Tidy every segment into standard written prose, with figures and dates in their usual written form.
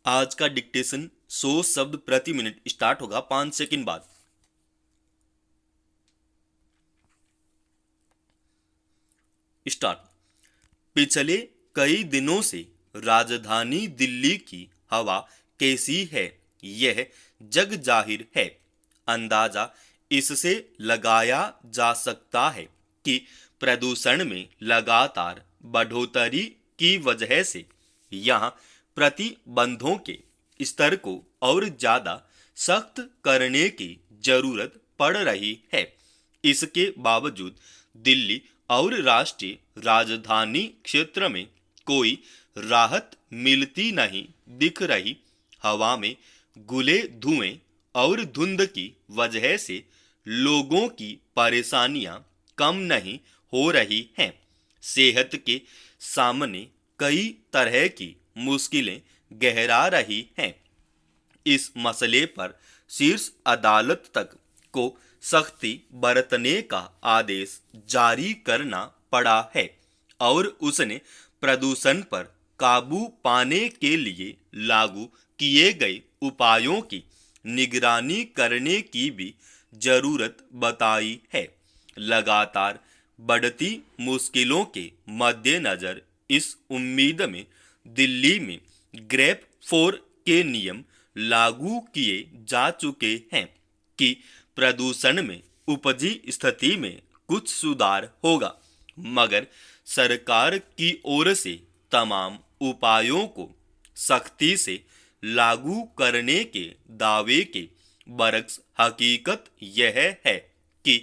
आज का डिक्टेशन 100 शब्द प्रति मिनट स्टार्ट होगा 5 सेकंड बाद। स्टार्ट। पिछले कई दिनों से राजधानी दिल्ली की हवा कैसी है, यह जग जाहिर है। अंदाजा इससे लगाया जा सकता है कि प्रदूषण में लगातार बढ़ोतरी की वजह से यहाँ प्रतिबंधों के स्तर को और ज्यादा सख्त करने की जरूरत पड़ रही है। इसके बावजूद दिल्ली और राष्ट्रीय राजधानी क्षेत्र में कोई राहत मिलती नहीं दिख रही। हवा में घुले धुएं और धुंध की वजह से लोगों की परेशानियां कम नहीं हो रही हैं। सेहत के सामने कई तरह की मुश्किलें गहरा रही हैं। इस मसले पर शीर्ष अदालत तक को सख्ती बरतने का आदेश जारी करना पड़ा है और उसने प्रदूषण पर काबू पाने के लिए लागू किए गए उपायों की निगरानी करने की भी जरूरत बताई है। लगातार बढ़ती मुश्किलों के मद्देनजर इस उम्मीद में दिल्ली में ग्रेप 4 के नियम लागू किए जा चुके हैं कि प्रदूषण में उपजी स्थिति में कुछ सुधार होगा, मगर सरकार की ओर से तमाम उपायों को सख्ती से लागू करने के दावे के बरक्स हकीकत यह है कि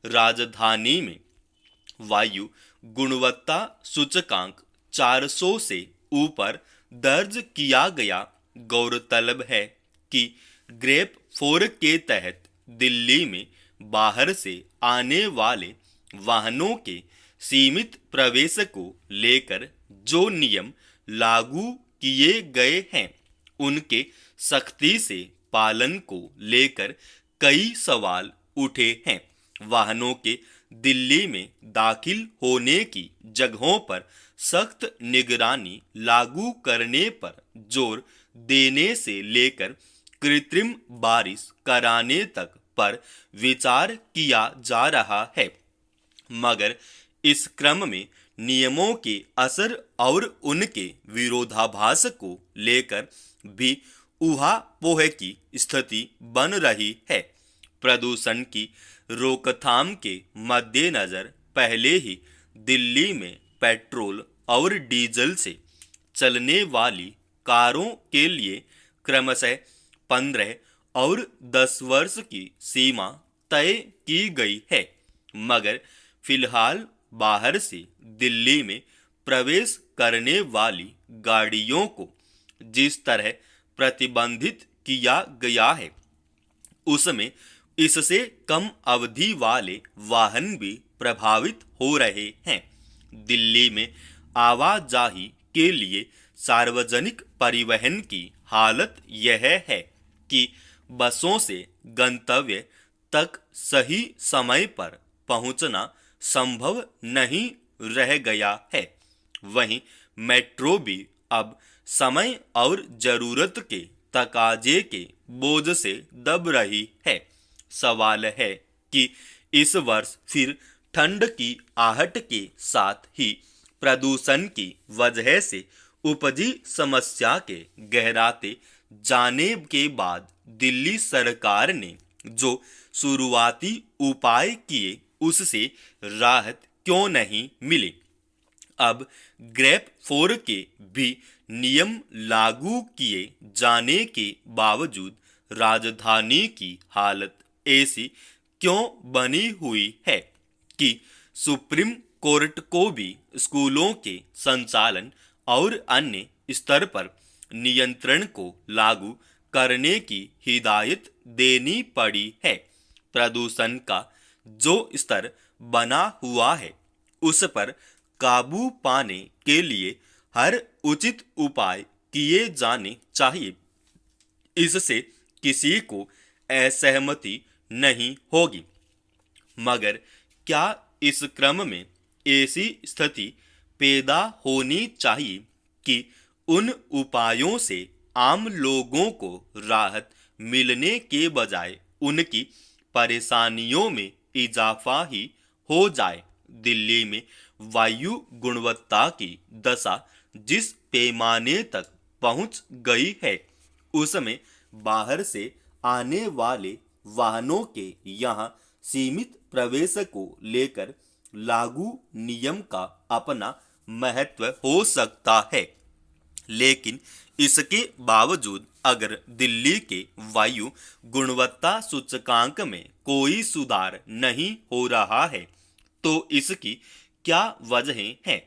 राजधानी में वायु गुणवत्ता सूचकांक 400 से ऊपर दर्ज किया गया। गौरतलब है कि ग्रेप 4 के तहत दिल्ली में बाहर से आने वाले वाहनों के सीमित प्रवेश को लेकर जो नियम लागू किए गए हैं, उनके सख्ती से पालन को लेकर कई सवाल उठे हैं। वाहनों के दिल्ली में दाखिल होने की जगहों पर सख्त निगरानी लागू करने पर जोर देने से लेकर कृत्रिम बारिश कराने तक पर विचार किया जा रहा है, मगर इस क्रम में नियमों के असर और उनके विरोधाभास को लेकर भी ऊहापोह की स्थिति बन रही है। प्रदूषण की रोकथाम के मद्देनजर पहले ही दिल्ली में पेट्रोल और डीजल से चलने वाली कारों के लिए क्रमशः 15 और 10 वर्ष की सीमा तय की गई है, मगर फिलहाल बाहर से दिल्ली में प्रवेश करने वाली गाड़ियों को जिस तरह प्रतिबंधित किया गया है, उसमें इससे कम अवधि वाले वाहन भी प्रभावित हो रहे हैं। दिल्ली में आवाजाही के लिए सार्वजनिक परिवहन की हालत यह है कि बसों से गंतव्य तक सही समय पर पहुंचना संभव नहीं रह गया है। वहीं मेट्रो भी अब समय और जरूरत के तकाजे के बोझ से दब रही है। सवाल है कि इस वर्ष फिर ठंड की आहट के साथ ही प्रदूषण की वजह से उपजी समस्या के गहराते जाने के बाद दिल्ली सरकार ने जो शुरुआती उपाय किए, उससे राहत क्यों नहीं मिली। अब ग्रेप 4 के भी नियम लागू किए जाने के बावजूद राजधानी की हालत ऐसी क्यों बनी हुई है कि सुप्रीम कोर्ट को भी स्कूलों के संचालन और अन्य स्तर पर नियंत्रण को लागू करने की हिदायत देनी पड़ी है। प्रदूषण का जो स्तर बना हुआ है, उस पर काबू पाने के लिए हर उचित उपाय किए जाने चाहिए। इससे किसी को असहमति नहीं होगी, मगर क्या इस क्रम में ऐसी स्थिति पैदा होनी चाहिए कि उन उपायों से आम लोगों को राहत मिलने के बजाय उनकी परेशानियों में इजाफा ही हो जाए। दिल्ली में वायु गुणवत्ता की दशा जिस पैमाने तक पहुंच गई है, उसमें बाहर से आने वाले वाहनों के यहाँ सीमित प्रवेश को लेकर लागू नियम का अपना महत्व हो सकता है, लेकिन इसके बावजूद अगर दिल्ली के वायु गुणवत्ता सूचकांक में कोई सुधार नहीं हो रहा है, तो इसकी क्या वजहें हैं?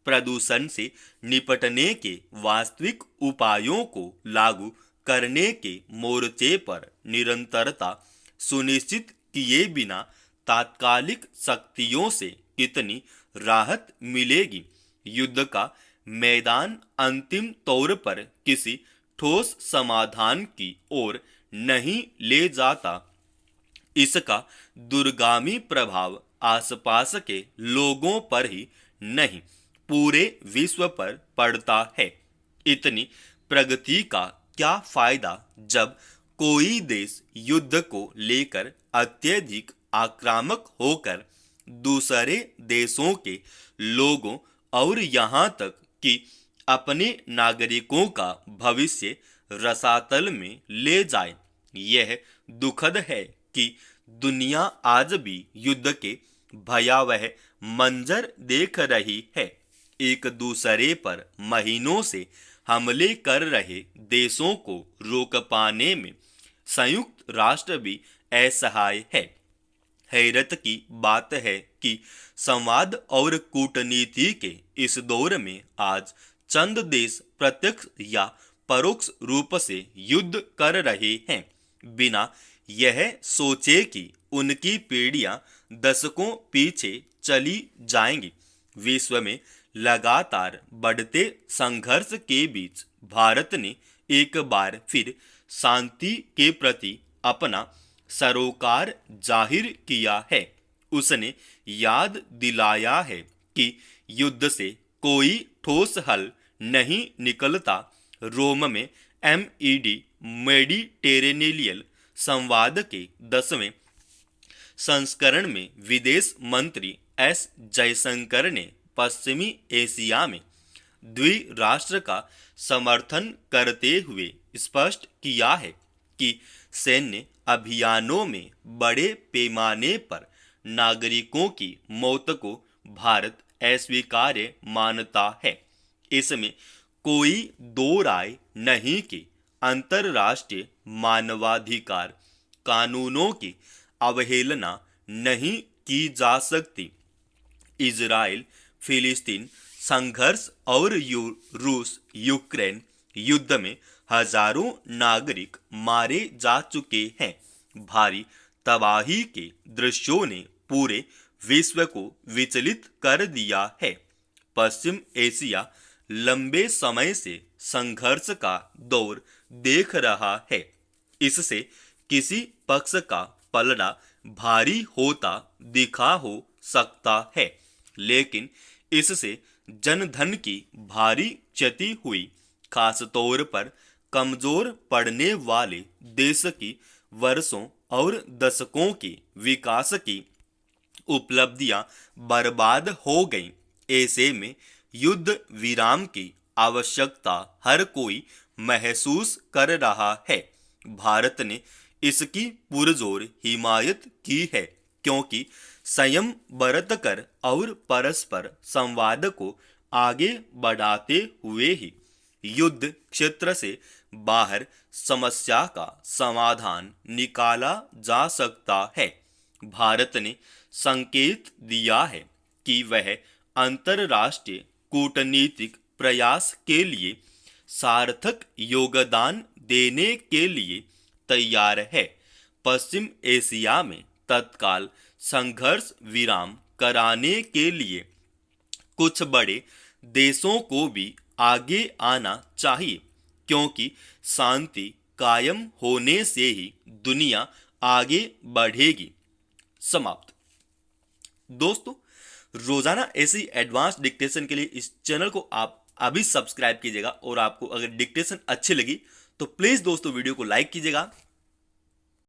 प्रदूषण से निपटने के वास्तविक उपायों को लागू करने के मोर्चे पर निरंतरता सुनिश्चित किए बिना तात्कालिक शक्तियों से कितनी राहत मिलेगी? युद्ध का मैदान अंतिम तौर पर किसी ठोस समाधान की ओर नहीं ले जाता। इसका दूरगामी प्रभाव आसपास के लोगों पर ही नहीं, पूरे विश्व पर पड़ता है। इतनी प्रगति का क्या फायदा जब कोई देश युद्ध को लेकर अत्यधिक आक्रामक होकर दूसरे देशों के लोगों और यहाँ तक कि अपने नागरिकों का भविष्य रसातल में ले जाए। यह दुखद है कि दुनिया आज भी युद्ध के भयावह मंजर देख रही है। एक दूसरे पर महीनों से हमले कर रहे देशों को रोक पाने में संयुक्त राष्ट्र भी असहाय है। हैरत की बात है कि संवाद और कूटनीति के इस दौर में आज चंद देश प्रत्यक्ष या परोक्ष रूप से युद्ध कर रहे हैं, बिना यह सोचे कि उनकी पीढ़ियां दशकों पीछे चली जाएंगी। विश्व में लगातार बढ़ते संघर्ष के बीच भारत ने एक बार फिर शांति के प्रति अपना सरोकार जाहिर किया है। उसने याद दिलाया है कि युद्ध से कोई ठोस हल नहीं निकलता। रोम में MED मेडिटेरेनियन संवाद के 10वें संस्करण में विदेश मंत्री S जयशंकर ने पश्चिमी एशिया में द्विराष्ट्र का समर्थन करते हुए स्पष्ट किया है कि सैन्य अभियानों में बड़े पैमाने पर नागरिकों की मौत को भारत अस्वीकार्य मानता है। इसमें कोई दो राय नहीं कि अंतर्राष्ट्रीय मानवाधिकार कानूनों की अवहेलना नहीं की जा सकती। इजराइल फिलिस्तीन संघर्ष और रूस यूक्रेन युद्ध में हजारों नागरिक मारे जा चुके हैं। भारी तबाही के दृश्यों ने पूरे विश्व को विचलित कर दिया है। पश्चिम एशिया लंबे समय से संघर्ष का दौर देख रहा है। इससे किसी पक्ष का पलड़ा भारी होता दिखा हो सकता है, लेकिन इससे जनधन की भारी क्षति हुई, खासतौर पर कमजोर पड़ने वाले देश की वर्षों और दशकों की विकास की उपलब्धियां बर्बाद हो गईं। ऐसे में युद्ध विराम की आवश्यकता हर कोई महसूस कर रहा है। भारत ने इसकी पुरजोर हिमायत की है, क्योंकि संयम बरतकर और परस्पर संवाद को आगे बढ़ाते हुए ही युद्ध क्षेत्र से बाहर समस्या का समाधान निकाला जा सकता है। भारत ने संकेत दिया है कि वह अंतर्राष्ट्रीय कूटनीतिक प्रयास के लिए सार्थक योगदान देने के लिए तैयार है। पश्चिम एशिया में तत्काल संघर्ष विराम कराने के लिए कुछ बड़े देशों को भी आगे आना चाहिए, क्योंकि शांति कायम होने से ही दुनिया आगे बढ़ेगी। समाप्त। दोस्तों, रोजाना ऐसी एडवांस डिक्टेशन के लिए इस चैनल को आप अभी सब्सक्राइब कीजिएगा, और आपको अगर डिक्टेशन अच्छी लगी तो प्लीज दोस्तों वीडियो को लाइक कीजिएगा,